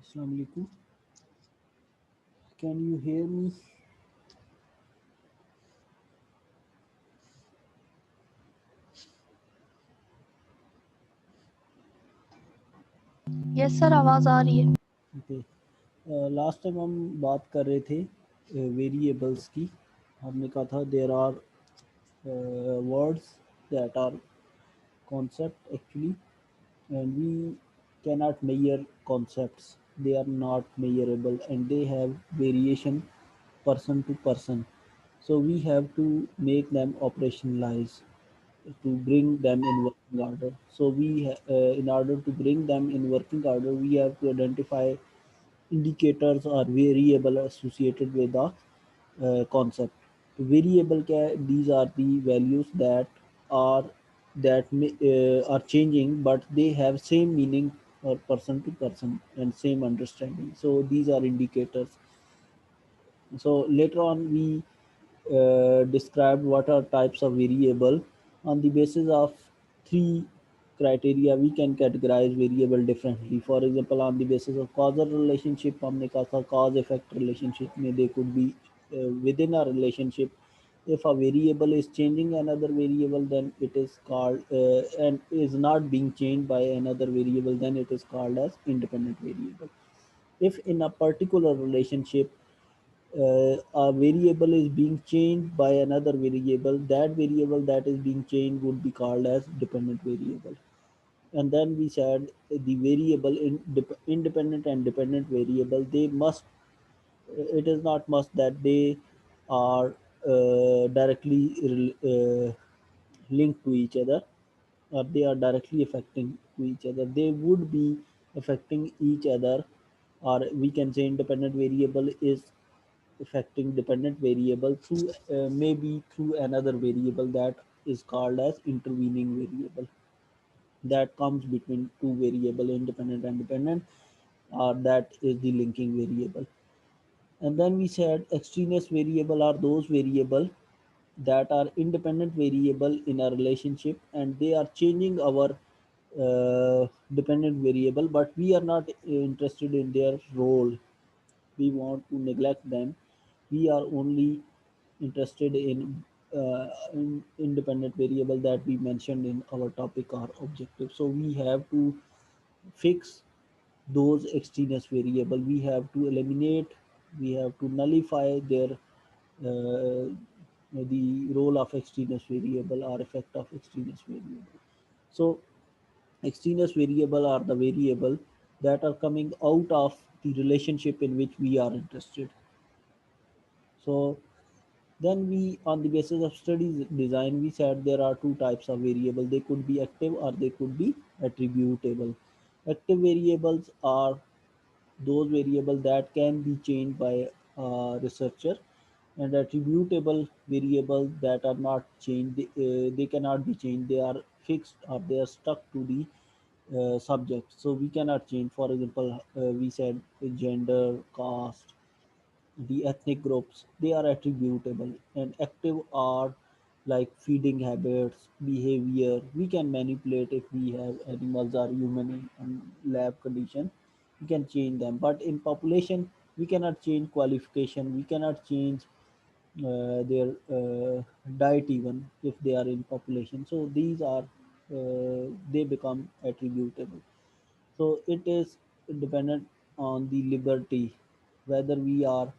Assalamu alaikum. Can you hear me? Yes sir, आवाज़ आ रही है। ओके। लास्ट टाइम हम बात कर रहे थे वेरिएबल्स की। हमने कहा था there are words that are concept actually, and we cannot measure concepts. They are not measurable and they have variation person to person, so we have to make them operationalize to bring them in working order. So in order to bring them in working order, we have to identify indicators or variable associated with the concept. Variable these are the values that are are changing, but they have same meaning or person to person and same understanding. So these are indicators. So later on, we described what are types of variable. On the basis of three criteria, we can categorize variable differently. For example, on the basis of causal relationship, हमने कहा था cause effect relationship में they could be within a relationship. If a variable is changing another variable, then it is called and is not being changed by another variable, then it is called as independent variable. If in a particular relationship a variable is being changed by another variable, that variable that is being changed would be called as dependent variable. And then we said the variable in independent and dependent variable, they must, it is not must that they are directly linked to each other, or they are directly affecting to each other. They would be affecting each other, or we can say independent variable is affecting dependent variable through maybe through another variable that is called as intervening variable, that comes between two variable, independent and dependent, or that is the linking variable. And then we said extraneous variable are those variable that are independent variable in a relationship and they are changing our dependent variable, but we are not interested in their role. We want to neglect them. We are only interested in independent variable that we mentioned in our topic or objective. So we have to fix those extraneous variable. We have to eliminate, we have to nullify their the role of extraneous variable or effect of extraneous variable. So extraneous variable are the variable that are coming out of the relationship in which we are interested. So then we, on the basis of studies design, we said there are two types of variable. They could be active or they could be attributable. Active variables are those variables that can be changed by a researcher, and attributable variables that are not changed, they cannot be changed, they are fixed or they are stuck to the subject, so we cannot change. For example, we said gender, caste, the ethnic groups, they are attributable. And active are like feeding habits, behavior, we can manipulate. If we have animals or human in lab condition, we can change them. But in population, we cannot change qualification, we cannot change their diet even if they are in population. So these are they become attributable. So it is dependent on the liberty whether we are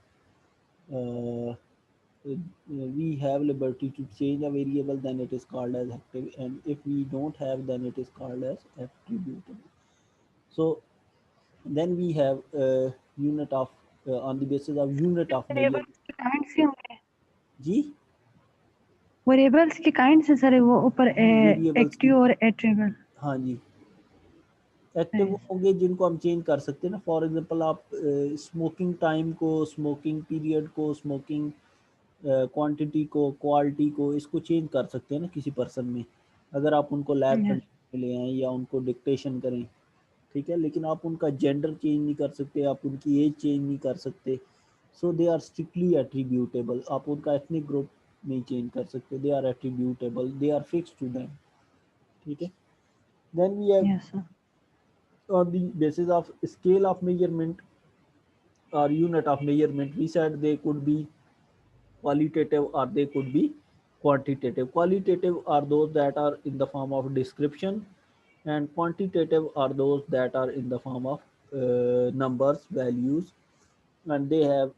uh, we have liberty to change a variable, then it is called as active, and if we don't have, then it is called as attributable. So then we have unit of on the basis of unit of measurement. Variables के kind से होंगे, जी, variables के kind से sir वो ऊपर variables की, active और एट्रिबल। हाँ जी, एक्टिव होंगे जिनको हम चेंज कर सकते हैं ना। फॉर एग्जांपल आप स्मोकिंग टाइम को, स्मोकिंग पीरियड को, स्मोकिंग क्वांटिटी को, क्वालिटी को, इसको चेंज कर सकते हैं ना किसी पर्सन में, अगर आप उनको लैब यस, कंडीशन में ले आएँ या उनको डिक्टेशन करें। ठीक है, लेकिन आप उनका जेंडर चेंज नहीं कर सकते, आप उनकी एज चेंज नहीं कर सकते। So they are strictly attributable. आप उनका एथनिक ग्रुप नहीं चेंज कर सकते, they are attributable, they are fix to them. ठीक है, then we have yes sir, on the basis of scale of measurement or unit of measurement, we said they could be qualitative or they could be quantitative. Qualitative are those that are in the form of description, and quantitative are those that are in the form of numbers, values, and they have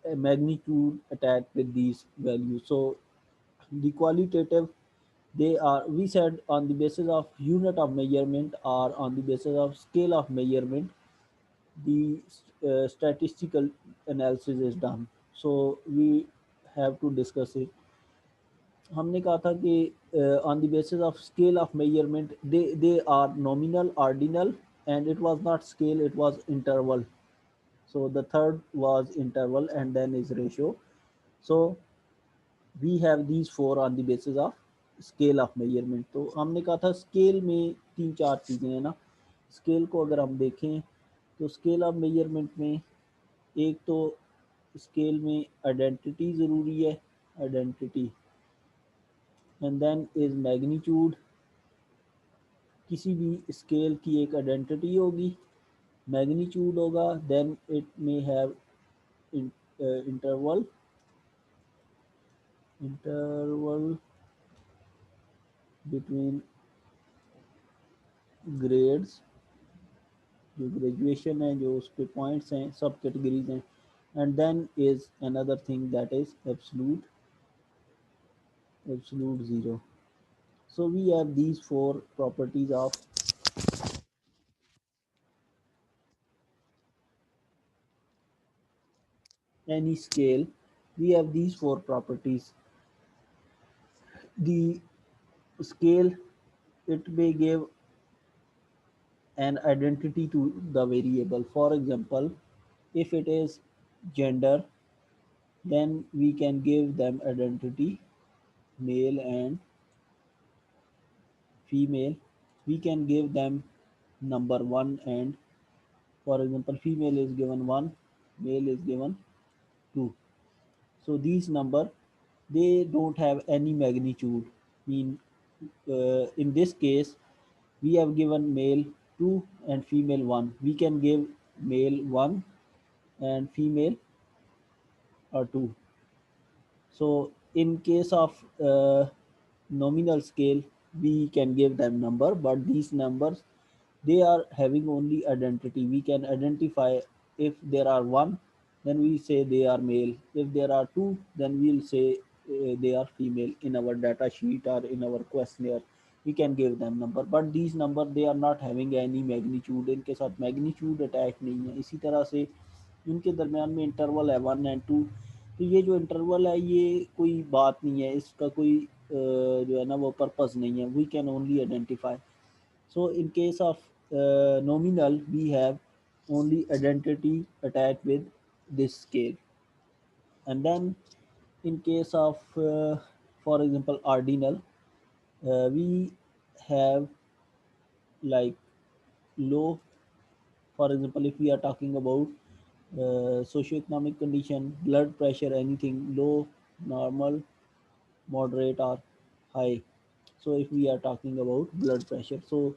a magnitude attached with these values. So the qualitative, they are, we said, on the basis of unit of measurement or on the basis of scale of measurement, the statistical analysis is done. So we have to discuss it. हमने कहा था कि on the basis of scale of measurement, they are nominal, ordinal, and it was not scale, it was interval. So the third was interval, and then is ratio. So we have these four on the basis of scale of measurement. तो हमने कहा था scale में तीन चार चीज़ें हैं ना। स्केल को अगर हम देखें तो स्केल ऑफ मेजरमेंट में एक तो स्केल में आइडेंटिटी ज़रूरी है, identity, and then is magnitude. किसी भी स्केल की एक आइडेंटिटी होगी, मैग्नीट्यूड होगा, then it may have interval, interval between grades, जो ग्रेजुएशन है, जो उस पे पॉइंट्स हैं, सब कैटेगरीज हैं, and then is another thing that is absolute zero. So we have these four properties of any scale. We have these four properties. The scale, it may give an identity to the variable. For example, if it is gender, then we can give them identity, male and female. We can give them number one, and for example, female is given 1, male is given 2. So these number, they don't have any magnitude. Mean in this case, we have given male 2 and female 1. We can give male 1 and female 2. So in case of nominal scale, we can give them number, but these numbers They are having only identity. We can identify if there are one, then we say they are male. If there are two, then we'll say they are female. In our data sheet or in our questionnaire, we can give them number, but these number they are not having any magnitude. इनके साथ magnitude attach नहीं है. इसी तरह से इनके दरमियान में इंटरवल है 1 and 2. तो ये जो इंटरवल है ये कोई बात नहीं है, इसका कोई जो है ना वो पर्पस नहीं है. We can only identify. So in case of nominal, we have only identity attached with this scale. And then in case of, for example, ordinal, we have like low. For example, if we are talking about socioeconomic condition, blood pressure, anything low, normal, moderate, or high. So if we are talking about blood pressure, so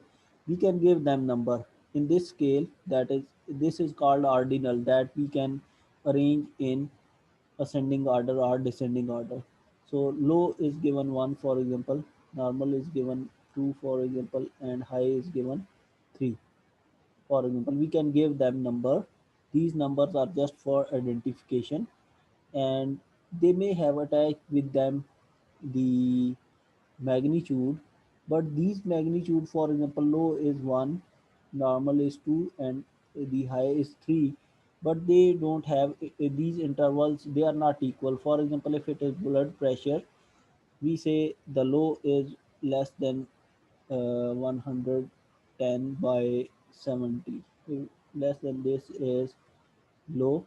we can give them number in this scale. That is, this is called ordinal, that we can arrange in ascending order or descending order. So low is given 1, for example, normal is given 2, for example, and high is given 3, for example. We can give them number. These numbers are just for identification, and they may have attached with them the magnitude, but these magnitude, for example, low is 1, normal is 2, and the high is 3, but they don't have these intervals. They are not equal. For example, if it is blood pressure, we say the low is less than 110 by 70. Less than this is low,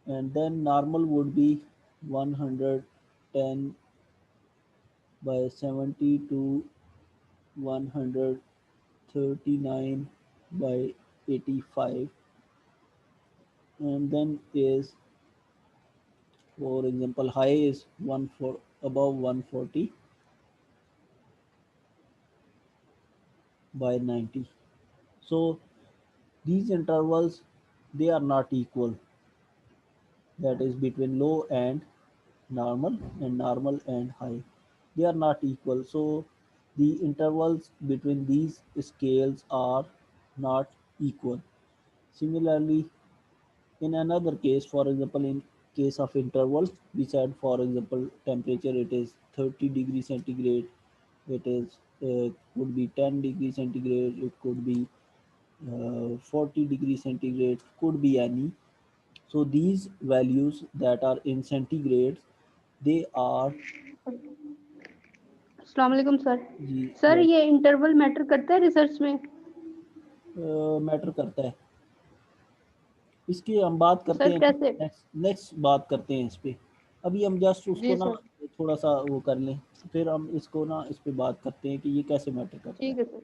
and then normal would be 110 by 70 to 139 by 85, and then is, for example, high is 1 for above 140 by 90. So these intervals, they are not equal. That is between low and normal and high, they are not equal. So the intervals between these scales are not equal. Similarly, in another case, for example, in case of interval, we said, for example, temperature, it is 30 degrees centigrade, it is could be 10 degrees centigrade, it could be 40 degrees centigrade, could be any. So these values that are in centigrades, they are अस्सलाम वालेकुम sir. जी sir ये interval matter करता है research में? Matter करता है. इसकी हम बात करते सर हैं, कैसे? नेक्स्ट नेक्स्ट बात करते हैं इस पे. अभी हम जस्ट उसको जी ना सर. थोड़ा सा वो कर लें, फिर हम इसको ना इस पे बात करते हैं कि ये कैसे मैटर करता है. ठीक है सर.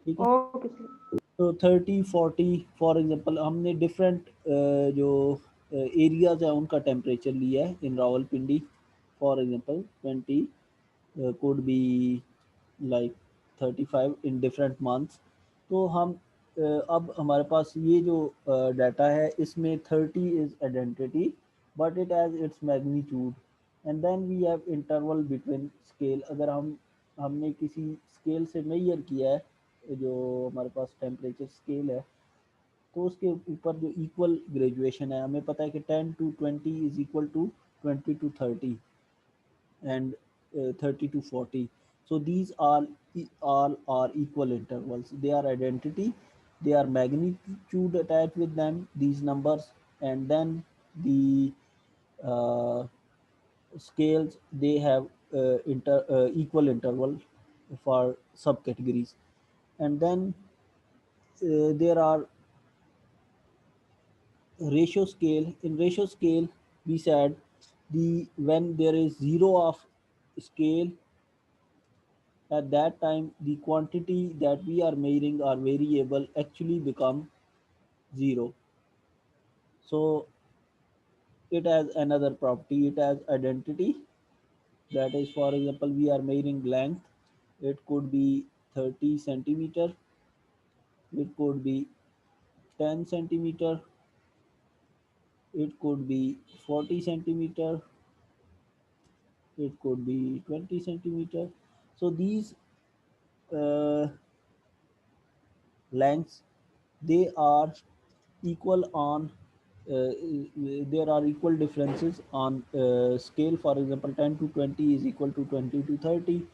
ठीक है. Okay sir. तो 30 40, फॉर एग्जांपल, हमने डिफरेंट जो एरियाज है उनका टेम्परेचर लिया है in Rawalpindi. For example 20 could be like 35 in different months. तो हम अब हमारे पास ये जो डाटा है, इसमें 30 is identity, but it has its magnitude. And then we have interval between scale. अगर हमने किसी स्केल से मेजर किया है, जो हमारे पास टेम्परेचर स्केल है, तो उसके ऊपर जो इक्वल ग्रेजुएशन है, हमें पता है कि 10 to 20 is equal to 20 to 30, and 30 to 40. So these all are equal intervals. They are identity. They are magnitude attached with them. These numbers, and then the uh, scales, they have equal interval for subcategories. And then there are ratio scale. In ratio scale, we said the when there is zero of scale, at that time the quantity that we are measuring or variable actually become zero. So it has another property, it has identity. That is, for example, we are measuring length, it could be 30 centimeter, it could be 10 centimeter, it could be 40 centimeter, it could be 20 centimeter. So these uh, lengths, they are equal on there are equal differences on scale. For example, 10 to 20 is equal to 20 to 30,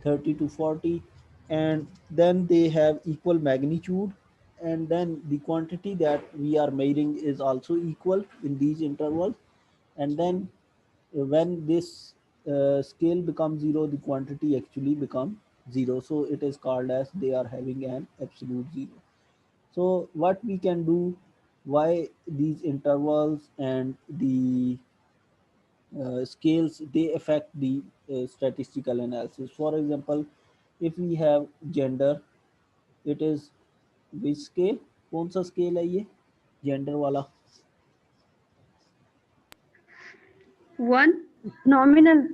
30 to 40, and then they have equal magnitude, and then the quantity that we are measuring is also equal in these intervals. And then when this scale becomes zero, the quantity actually becomes zero, so it is called as they are having an absolute zero. So what we can do, why these intervals and the scales, they affect the statistical analysis. For example, if we have gender, it is which scale, कौन सा scale है ये gender वाला? One nominal.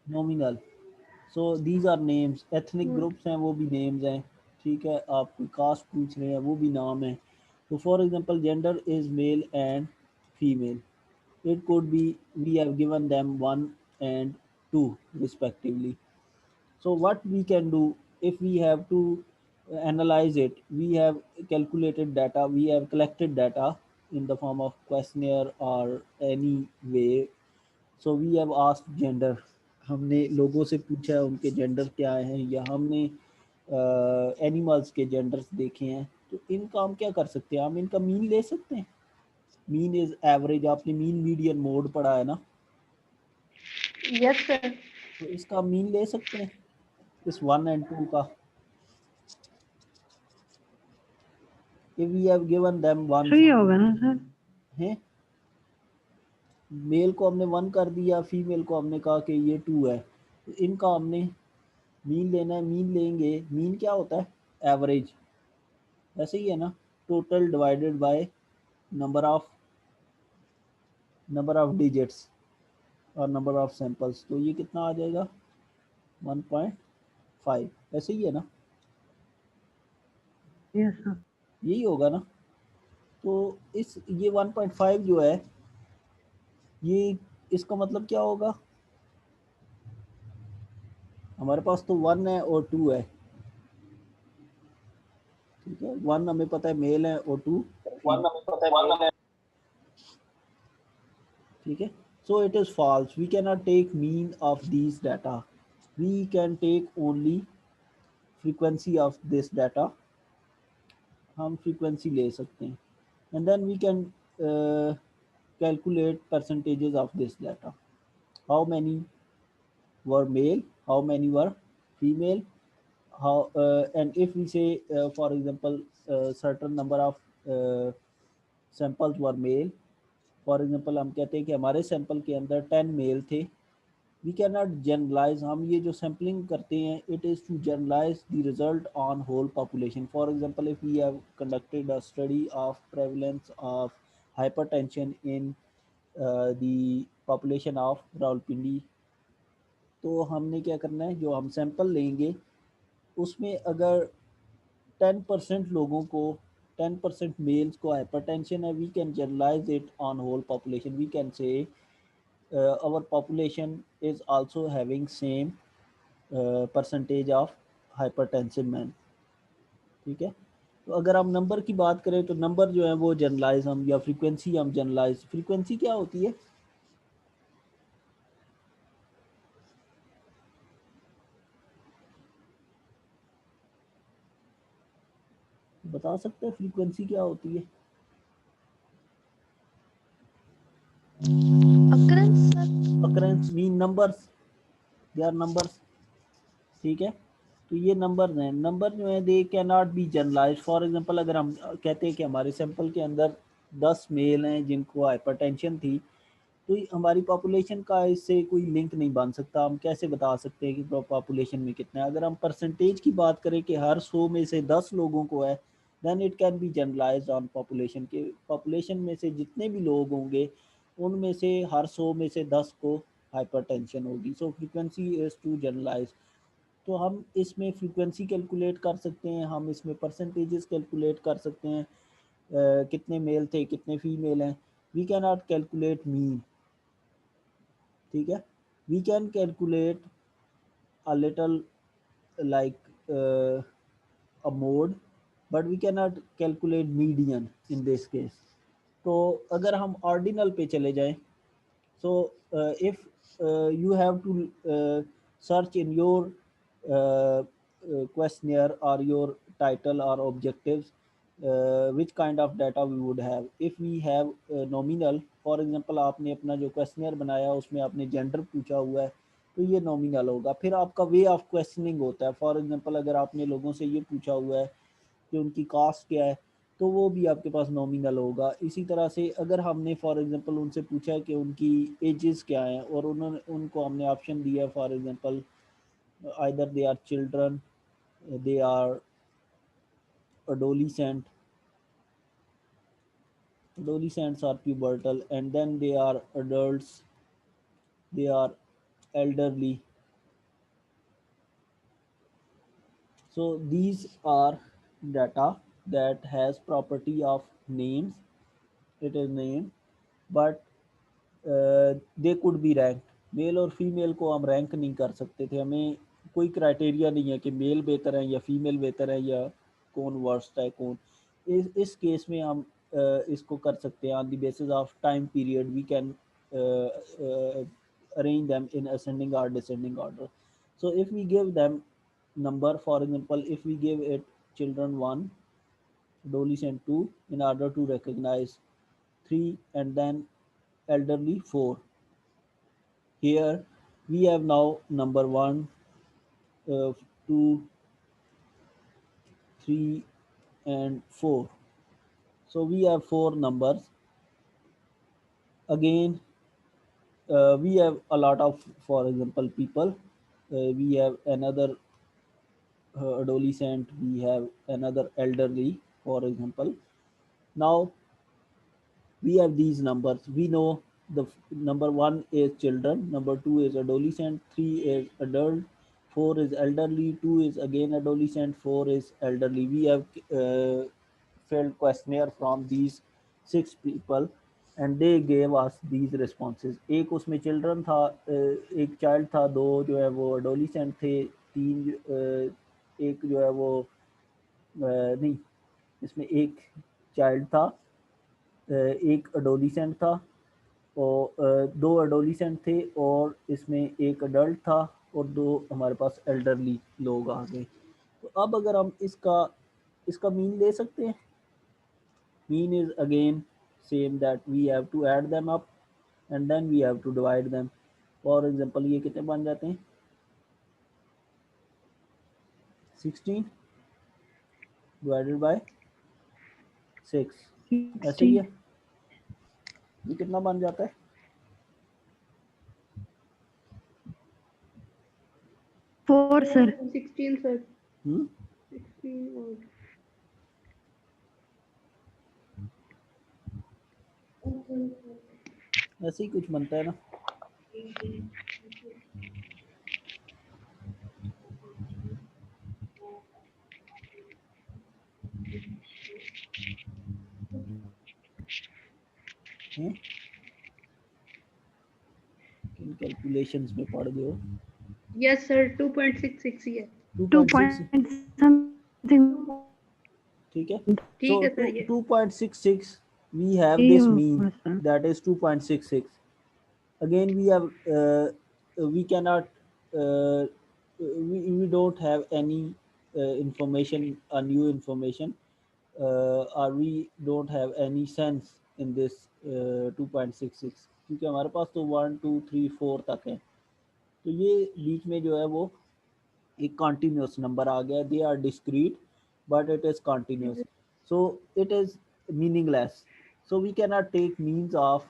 Nominal. So these are names. Ethnic groups हैं वो भी names हैं, ठीक है. आप कोई caste पूछ रहे हैं वो भी नाम है. तो for example, gender is male and female. It could be we have given them 1 and 2 respectively. So what we can do, if we have to analyze it, we have calculated data, we have collected data in the form of questionnaire or any way. So we have asked gender, हमने लोगों से पूछा है उनके gender क्या हैं, या हमने एनिमल्स के जेंडर्स देखे हैं. तो इनका हम क्या कर सकते हैं, हम इनका मीन ले सकते हैं. मीन इज एवरेज, आपने मीन मीडियन मोड पढ़ा है ना. Yes, sir. तो इसका मीन ले सकते हैं इस 1 and 2 का. if we have given them 1 Three होगा ना सर? है, मेल को हमने 1 कर दिया, फीमेल को हमने कहा कि ये 2 है, तो इनका हमने मीन लेना है. मीन लेंगे, मीन क्या होता है, एवरेज, ऐसे ही है ना, total divided by number of digits और नंबर ऑफ सैंपल्स. तो ये कितना आ जाएगा, 1.5, ऐसे ही है ना, Yes, sir. यही होगा ना. तो इस ये 1.5 जो है, ये इसका मतलब क्या होगा, हमारे पास तो 1 है और 2 है, ठीक है. 1 हमें पता है मेल है और 2 फीमेल, ठीक है. So it is false. We cannot take mean of these data. We can take only frequency of this data. हम frequency ले सकते हैं. And then we can calculate percentages of this data. How many were male? How many were female? How and if we say, for example, certain number of samples were male. For example हम कहते हैं कि हमारे sample के अंदर 10 mail थे. We can not generalise, हम ये जो सैम्पलिंग करते हैं, it is to generalise the result on whole population. For example, if we have conducted a study of prevalence of hypertension in the population of Rawalpindi, तो हमने क्या करना है, जो हम सैंपल लेंगे उसमें अगर 10% लोगों को, 10% मेल्स को हाइपरटेंशन है, we can generalise it on whole population. We can say our population is also having same percentage of hypertensive men, ठीक है. तो अगर हम नंबर की बात करें, तो नंबर जो है वो जनरलाइज हम, या फ्रीक्वेंसी हम जनरलाइज, फ्रीक्वेंसी क्या होती है, बता सकते हैं फ्रीक्वेंसी क्या होती है. Occurrence, sir. Occurrence mean numbers, they are numbers, ठीक है. तो ये नंबर हैं, नंबर जो है they can not be generalise. For example, अगर हम कहते हैं कि हमारे सैंपल के अंदर 10 मेल हैं जिनको हाइपरटेंशन थी, तो हमारी पॉपुलेशन का इससे कोई लिंक नहीं बन सकता. हम कैसे बता सकते हैं कि पॉपुलेशन में कितना है. अगर हम परसेंटेज की बात करें कि हर 100 में से 10 लोगों को है, then it can be generalised on population, के पॉपुलेशन में से जितने भी लोग होंगे उनमें से हर 100 में से 10 को हाइपरटेंशन होगी. सो फ्रीक्वेंसी इज टू जनरलाइज. तो हम इसमें फ्रीक्वेंसी कैलकुलेट कर सकते हैं, हम इसमें परसेंटेजेस कैलकुलेट कर सकते हैं, कितने मेल थे कितने फीमेल हैं. We can not calculate mean, ठीक है. We can calculate a little like a mode, but we cannot calculate median in this case. तो अगर हम ऑर्डिनल पे चले जाएं, so if you have to search in your questionnaire or your title or objectives, which kind of data we would have. If we have nominal, for example आपने अपना जो questionnaire बनाया उसमें आपने gender पूछा हुआ है, तो ये नॉमिनल होगा. फिर आपका वे ऑफ क्वेश्चनिंग होता है. फॉर एग्जांपल अगर आपने लोगों से ये पूछा हुआ है कि उनकी कास्ट क्या है, तो वो भी आपके पास नॉमिनल होगा. इसी तरह से अगर हमने फॉर एग्जांपल उनसे पूछा है कि उनकी एजेस क्या हैं और उन्होंने उनको हमने ऑप्शन दिया है, for example either they are children, they are adolescent, adolescents are pubertal, and then they are adults, they are elderly. So these are data that has property of names. It is name, but they could be rank. Male और female को हम rank नहीं कर सकते थे. हमें कोई criteria नहीं है कि मेल बेहतर है या फीमेल बेहतर है या कौन वर्स्ट है कौन. इस केस में हम इसको कर सकते हैं on the basis of time period. We can arrange them in ascending or descending order. So if we give them number, for example if we give it children 1, adolescent 2, in order to recognize 3, and then elderly 4. Here we have now number 1, 2, 3, and 4. So we have 4 numbers. Again, we have a lot of, for example, people. We have another adolescent, we have another elderly, for example. Now we have these numbers. We know the number 1 is children, number 2 is adolescent, 3 is adult, 4 is elderly, 2 is again adolescent, 4 is elderly. We have filled questionnaire from these 6 people and they gave us these responses. एक उसमें children था, एक child था, दो जो है वो adolescent थे, तीन एक जो है वो नहीं, इसमें एक child था, एक एडोलिसेंट था और दो एडोलिसेंट थे और इसमें एक अडल्ट था और दो हमारे पास एल्डरली लोग आ गए. तो अब अगर हम इसका मीन ले सकते हैं. Mean is again same that we have to add them up and then we have to divide them. For example ये कितने बन जाते हैं, 16 डिवाइडेड बाय 6. ऐसे ही 16. है. ये कितना बन जाता है, 4 sir. 16 sir. 16 और ऐसे ही कुछ बनता है ना. किन कैलकुलेशंस में पढ़ गए हो. yes sir 2.66 ही है. 2 2.6. point something. ठीक है. ठीक So है सर ये 2.66 we have this mean that is 2.66. Again we have we cannot we don't have any information, new information, or we don't have any sense in this 2.66 क्योंकि हमारे पास तो 1 2 3 4 तक है. तो ये बीच में जो है वो एक continuous number आ गया. They are discrete but it is continuous, so it is meaningless. So we cannot take means of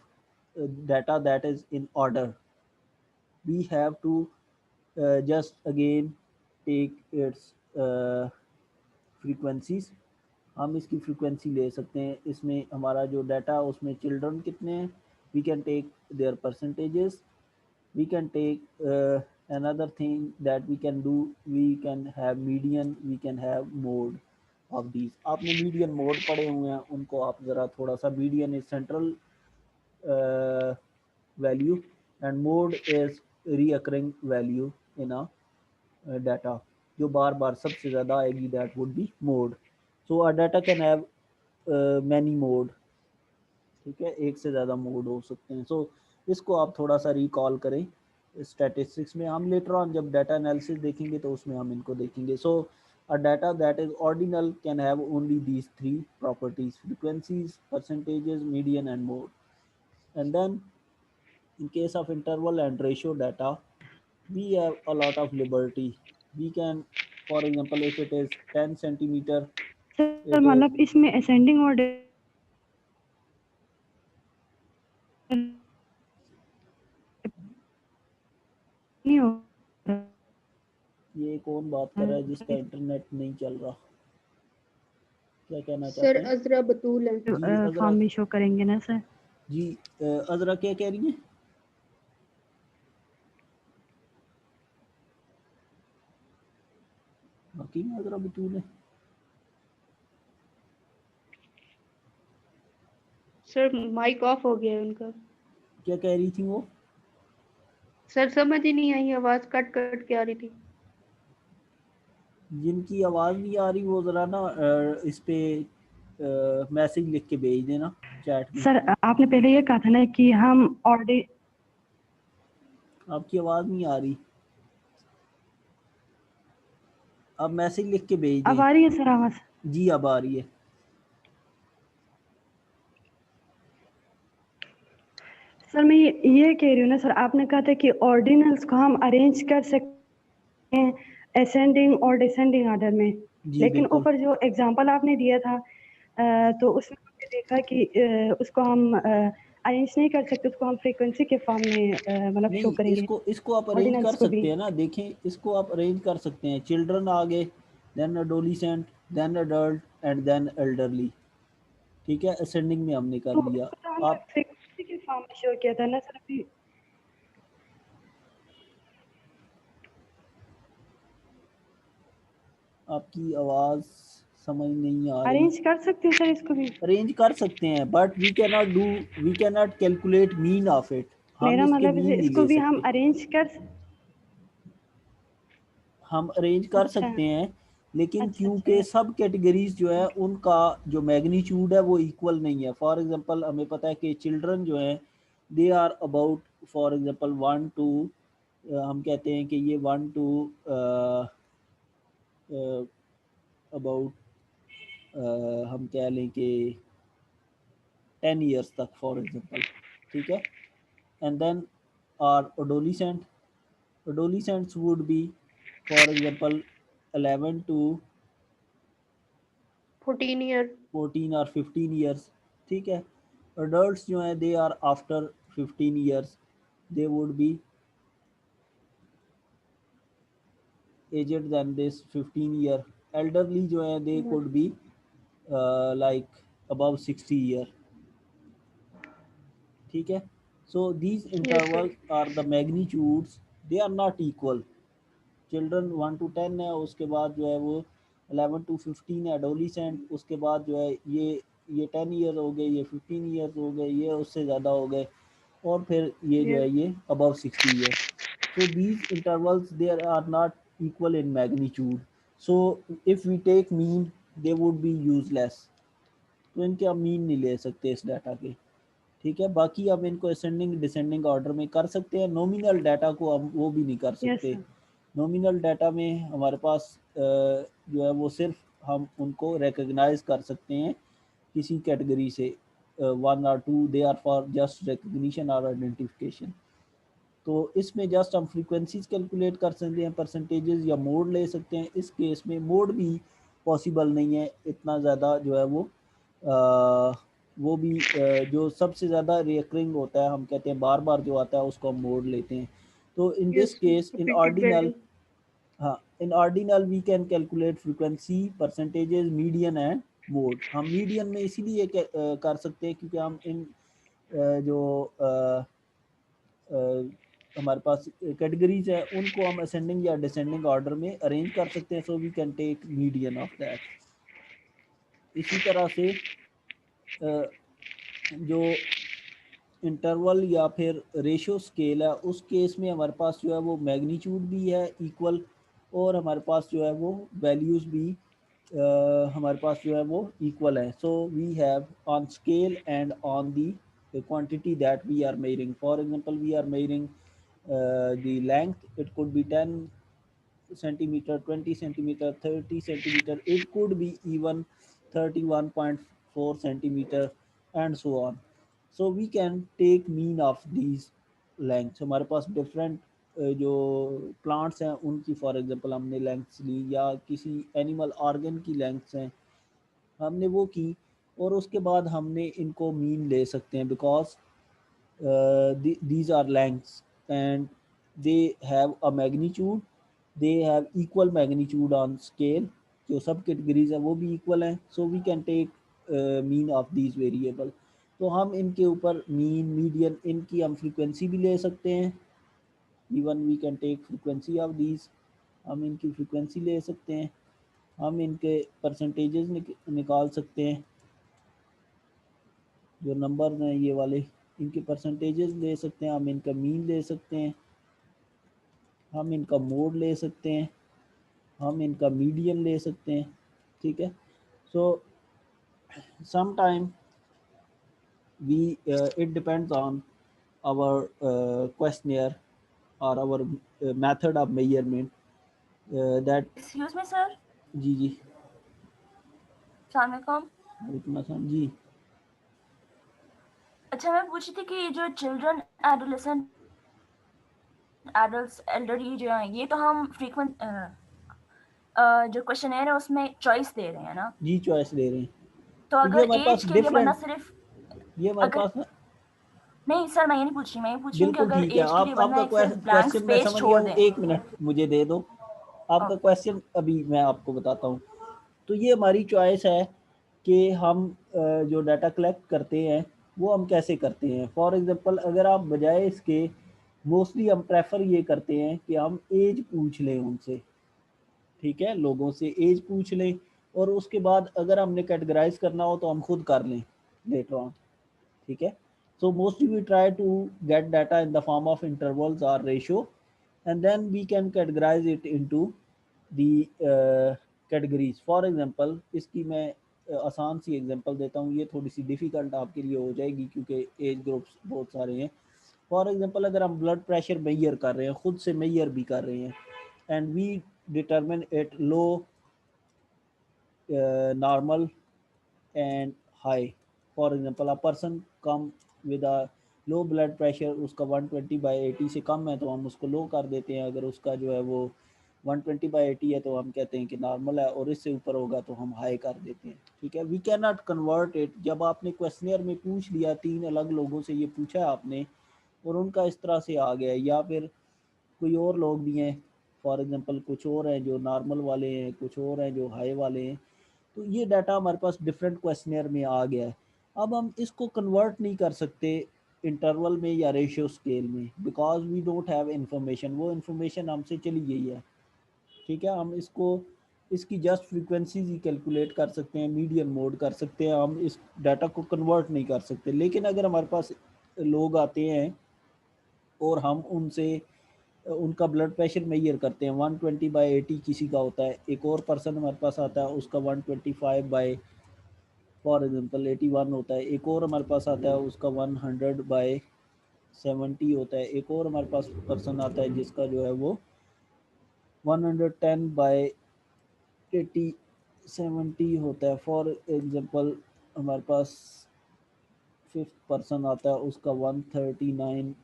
data that is in order. We have to just again take its frequencies. हम इसकी frequency ले सकते हैं. इसमें हमारा जो data उसमें children कितने हैं, we can take their percentages. we can take another thing that we can do, we can have median, we can have mode of these. आपने median mode पढ़े हुए हैं, उनको आप ज़रा थोड़ा सा. median is central value and mode is reoccurring value in a data जो बार बार सबसे ज़्यादा आएगी, that would be mode. So uh data can have many mode, ठीक है, एक से ज़्यादा मोड हो सकते हैं। सो इसको आप थोड़ा सा रिकॉल करें स्टैटिस्टिक्स में। हम लेटर ऑन जब डाटा एनालिसिस देखेंगे तो उसमें हम इनको देखेंगे। So uh data that is ordinal can have only these three properties, frequencies, percentages, median and mode. And then in case of interval and ratio data, we have a lot of liberty. We can, for example, if it is 10 centimeter, sir it is, मतलब इसमें ascending और नहीं हो ये कौन बात कर रहा है जिसका इंटरनेट नहीं चल रहा, क्या कहना सर चाहते हैं? अजरा बतूल है। जी अजरा, फॉर्म में शो करेंगे ना सर? जी अजरा क्या कह रही है? बाकी में अजरा बतूल है। सर माइक ऑफ हो गया है उनका। क्या कह रही थी वो? सर समझ ही नहीं आई, आवाज कट कट के आ रही थी। जिनकी आवाज़ नहीं आ रही वो ज़रा ना इस पे मैसेज लिख के भेज देना चैट में। सर आपने पहले ये कहा था ना कि हम ऑर्डर, आपकी आवाज़ नहीं आ रही, आप मैसेज लिख के भेज अब दें। आ रही है सर आवाज? जी अब आ रही है। सर मैं ये कह रही हूँ ना सर, आपने कहा था कि ऑर्डिनल्स को हम अरेंज कर सकते हैं असेंडिंग और डिसेंडिंग ऑर्डर में, जी लेकिन बिल्कुल। ऊपर जो एग्जांपल आपने दिया था तो उसमें हमने देखा कि उसको हम अरेंज नहीं कर सकते, उसको हम फ्रीक्वेंसी के फॉर्म में मतलब शो नहीं, करेंगे इसको आप अरेंज कर ऑर्डिनल्स को भी। सकते हैं ना, देखें इसको आप अरेंज कर सकते हैं। चिल्ड्रन आ गए, then adolescent, then adult and then elderly, ठीक है, असेंडिंग में हमने कर तो लिया। इसको तो हमने आप फ्रीक्वेंसी के फॉर्म में शो किया था ना सर अभी। आपकी आवाज़ समझ नहीं आ रही। अरेंज कर सकते हैं सर इसको भी? अरेंज कर सकते हैं but we can not calculate mean of it. हम मेरा इसके मतलब है मीन नहीं इसको ले भी हम सकते। अरेंज कर। हम अरेंज कर अच्छा सकते हैं, लेकिन अच्छा क्योंकि अच्छा। सब कैटेगरीज जो है उनका जो मैग्नीट्यूड है वो इक्वल नहीं है। फॉर एग्जांपल हमें पता है कि चिल्ड्रन जो हैं they are about, for example 1 to हम कहते हैं कि ये 1 to अबाउट हम कह लें कि 10 ईयर्स तक फॉर एग्जांपल, ठीक है। And then are adolescents would be, for example, 11 to 14 year. 14 or 15 years, ठीक है। adults जो हैं they are after 15 years, they would be aged than this 15 year। elderly जो हैं they could be like above 60 year, ठीक है। so these yes intervals sir. are the magnitudes, they are not equal। Children 1 to 10 है, उसके बाद जो है वो 11 to 15 है एडोलिसेंट, उसके बाद जो है ये 10 ईयर हो गए, ये 15 ईयर्स हो गए, ये उससे ज़्यादा हो गए, और फिर ये जो है यस ये above 60 year. So these intervals there are not equal in magnitude, so if we take mean they would be useless. तो इनके हम मीन नहीं ले सकते इस डाटा के, ठीक है। बाकी हम इनको असेंडिंग डिसेंडिंग ऑर्डर में कर सकते हैं। नॉमिनल डाटा को हम वो भी नहीं कर यस सकते। सर। नॉमिनल डाटा में हमारे पास जो है वो सिर्फ हम उनको रिकग्नाइज कर सकते हैं किसी कैटेगरी से, 1 or 2 they are for just recognition और आइडेंटिफिकेशन। तो इसमें जस्ट हम फ्रीक्वेंसीज कैलकुलेट कर सकते हैं, परसेंटेजेस या मोड ले सकते हैं। इस केस में मोड भी पॉसिबल नहीं है इतना ज़्यादा जो है वो भी जो सबसे ज़्यादा रिकरिंग होता है, हम कहते हैं बार बार जो आता है उसको हम मोड लेते हैं। तो in this yes case in repeated ordinal, value. हाँ, in ordinal we can calculate frequency, percentages, median and mode. हम मीडियन में इसीलिए कर सकते हैं क्योंकि हम इन जो हमारे पास कैटेगरीज है उनको हम असेंडिंग या डिसेंडिंग ऑर्डर में अरेंज कर सकते हैं। So we can take median of that. इसी तरह से जो इंटरवल या फिर रेशियो स्केल है उस केस में हमारे पास जो है वो मैग्नीट्यूड भी है इक्वल, और हमारे पास जो है वो वैल्यूज़ भी हमारे पास जो है वो इक्वल है. So we have on scale and on the quantity that we are measuring. For example, we are measuring the length. It could be 10 centimeter, 20 centimeter, 30 centimeter. It could be even 31.4 centimeter, and so on. So we can take mean of these lengths. हमारे पास different जो plants हैं उनकी for example हमने lengths ली, या किसी animal organ की lengths हैं हमने वो की, और उसके बाद हमने इनको मीन ले सकते हैं, because these are lengths and they have a magnitude, they have equal magnitude on scale. जो सब कैटेगरीज है वो भी इक्वल हैं. So we can take mean of these variable. तो हम इनके ऊपर मीन, मीडियन, इनकी हम फ्रीक्वेंसी भी ले सकते हैं. Even we can take frequency of these. हम इनकी फ्रीक्वेंसी ले सकते हैं. हम इनके परसेंटेजेस निकाल सकते हैं. जो नंबर हैं ये वाले, इनके परसेंटेजेस ले सकते हैं. हम इनका मीन ले सकते हैं. हम इनका मोड ले सकते हैं. हम इनका मीडियन ले सकते हैं. ठीक है. सो sometime we it depends on our questionnaire or our method of measurement that. Excuse me sir. जी जी. अस्सलाम वालेकुम. वालेकुम अस्सलाम जी. अच्छा, मैं पूछ रही थी कि जो चिल्ड्रन, एडोलेसेंट, एडल्ट्स, एल्डरली जो हैं, ये तो हम फ्रीक्वेंट जो क्वेश्चनेयर है उसमें चॉइस दे रहे हैं ना. जी चॉइस दे रहे हैं. तो ये अगर हमारे एज पास के लिए बंदा डिफरेंट, सिर्फ, ये हमारे अगर, पास ना. नहीं सर मैं ये नहीं पूछ रही, मैं ये पूछ रही हूँ कि बिल्कुल अगर ठीक है. एज के लिए आप बंदा आपका एक सिर्फ ब्लैंक क्वेश्चन मैं स्पेस समझ छोड़ गया हूँ. दें. 1 मिनट मुझे दे दो. आपका क्वेश्चन अभी मैं आपको बताता हूँ. तो ये हमारी चॉइस है कि हम जो डाटा कलेक्ट करते हैं वो हम कैसे करते हैं. फॉर एग्जांपल अगर आप बजाय इसके, मोस्टली हम प्रेफर ये करते हैं कि हम एज पूछ लें उनसे. ठीक है, लोगों से एज पूछ लें, और उसके बाद अगर हमने कैटेगराइज करना हो तो हम खुद कर लें लेटर ऑन. ठीक है. So mostly we try to get data in the form of intervals or ratio, and then we can categorize it into the categories. For example, इसकी मैं आसान सी एग्जांपल देता हूँ. ये थोड़ी सी डिफ़िकल्ट आपके लिए हो जाएगी क्योंकि एज ग्रुप्स बहुत सारे हैं. फॉर एग्जांपल अगर हम ब्लड प्रेशर मेजर कर रहे हैं, खुद से मेजर भी कर रहे हैं, and we determine it low, normal and high. For example, a person come with a low blood pressure, उसका 120/80 से कम है तो हम उसको लो कर देते हैं. अगर उसका जो है वो 120/80 है तो हम कहते हैं कि नॉर्मल है, और इससे ऊपर होगा तो हम हाई कर देते हैं. ठीक है. We can not convert it. जब आपने क्वेश्चनियर में पूछ लिया, 3 अलग लोगों से ये पूछा है आपने, और उनका इस तरह से आ गया, या फिर कोई और लोग भी हैं, फॉर एग्जांपल कुछ और हैं जो नॉर्मल वाले हैं, कुछ और हैं जो हाई वाले हैं, तो ये डाटा हमारे पास डिफरेंट क्वेश्चनियर में आ गया है. अब हम इसको कन्वर्ट नहीं कर सकते इंटरवल में या रेशियो स्केल में, because we don't have information. वो इंफॉर्मेशन हमसे चली गई है. ठीक है. हम इसको, इसकी जस्ट फ्रीक्वेंसीज ही कैलकुलेट कर सकते हैं, मीडियन मोड कर सकते हैं. हम इस डाटा को कन्वर्ट नहीं कर सकते. लेकिन अगर हमारे पास लोग आते हैं और हम उनसे उनका ब्लड प्रेशर मेजर करते हैं, 120/80 किसी का होता है, एक और पर्सन हमारे पास आता है उसका 125 फॉर एग्जांपल 81 होता है, एक और हमारे पास आता है उसका 100/70 होता है, एक और हमारे पास पर्सन आता है जिसका जो है वो 110/80 70 होता है. फॉर एग्जांपल हमारे पास 5th पर्सन आता है, उसका 139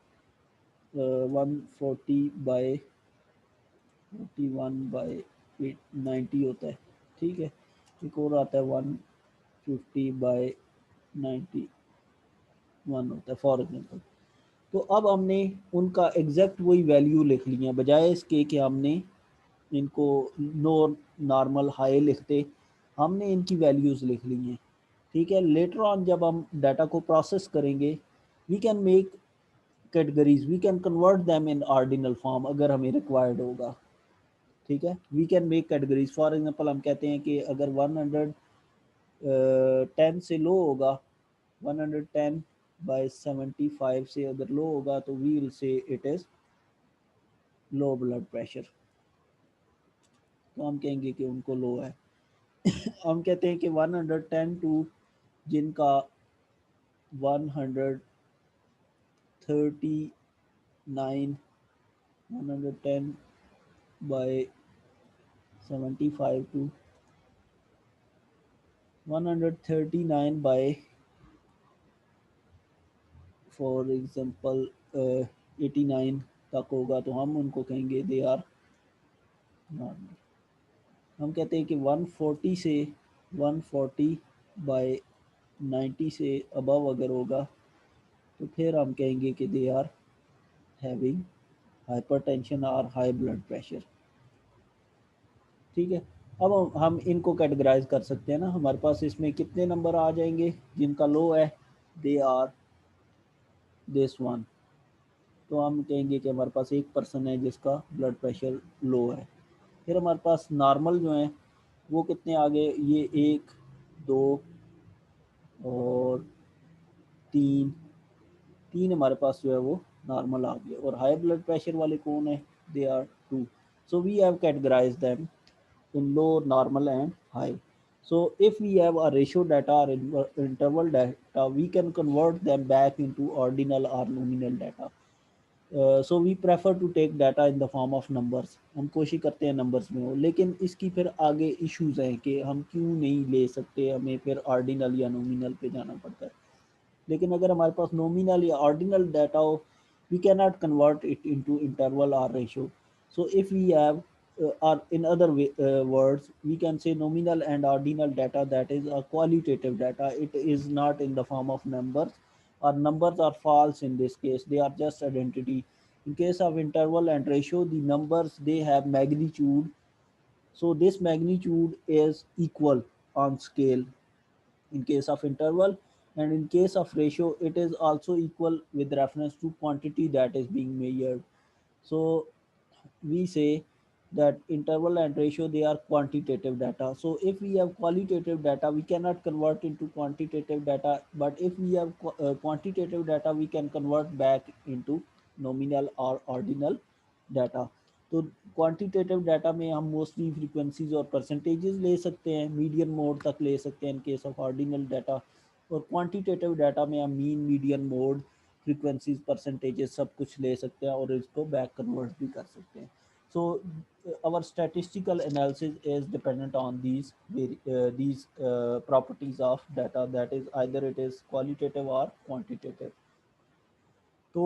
140/41/90 होता है. ठीक है. एक और आता है 150/91 होता है फॉर एग्जांपल. तो अब हमने उनका एग्जैक्ट वही वैल्यू लिख ली है, बजाय इसके कि हमने इनको नो, नॉर्मल, हाई लिखते, हमने इनकी वैल्यूज़ लिख ली हैं. ठीक है. लेटर ऑन जब हम डाटा को प्रोसेस करेंगे, we can make categories, we can convert them in ordinal form अगर हमें रिक्वायर्ड होगा. ठीक है. We can make categories. For example हम कहते हैं कि अगर 110 से लो होगा, 110/75 से अगर लो होगा तो we will say it is low blood pressure. तो हम कहेंगे कि उनको लो है. हम कहते हैं कि 110 टू जिनका 139 110 by 75 to 139 by for example 89 तक होगा तो हम उनको कहेंगे दे आर नॉर्मल। हम कहते हैं कि 140 से 140 बाय 90 से अबव अगर होगा तो फिर हम कहेंगे कि दे आर हैविंग हाइपरटेंशन और हाई ब्लड प्रेशर। ठीक है, अब हम इनको कैटेगराइज कर सकते हैं ना। हमारे पास इसमें कितने नंबर आ जाएंगे जिनका लो है, दे आर दिस वन। तो हम कहेंगे कि हमारे पास एक पर्सन है जिसका ब्लड प्रेशर लो है। फिर हमारे पास नॉर्मल जो है वो कितने आ गए, ये 1 2 और 3 3 हमारे पास जो है वो नॉर्मल आ गए। और हाई ब्लड प्रेशर वाले कौन है, they are 2। So we have categorized them in low, normal and high. So if we have a ratio data or interval data, we can convert them back into ordinal or nominal data. So we prefer to take data in the form of numbers. हम कोशिश करते हैं numbers में हो, लेकिन इसकी फिर आगे इश्यूज हैं कि हम क्यों नहीं ले सकते, हमें फिर ऑर्डिनल या नॉमिनल पे जाना पड़ता है। लेकिन अगर हमारे पास नॉमिनल या ऑर्डिनल डाटा हो, we cannot convert it into interval or ratio. So if we have or in other words, we can say nominal and ordinal data, that is a qualitative data. It is not in the form of numbers, or numbers are false in this case, they are just identity. In case of interval and ratio, the numbers, they have magnitude, so this magnitude is equal on scale in case of interval, and in case of ratio it is also equal with reference to quantity that is being measured. So we say that interval and ratio, they are quantitative data. So if we have qualitative data, we cannot convert into quantitative data, but if we have quantitative data, we can convert back into nominal or ordinal data. तो quantitative data में हम mostly frequencies और percentages ले सकते हैं, median mode तक ले सकते हैं in case of ordinal data. और क्वांटिटेटिव डाटा में हम mean, median mode, frequencies, percentages सब कुछ ले सकते हैं और इसको बैक कन्वर्ट भी कर सकते हैं। सो our statistical analysis is dependent on these properties of data, that is either it is qualitative or quantitative. तो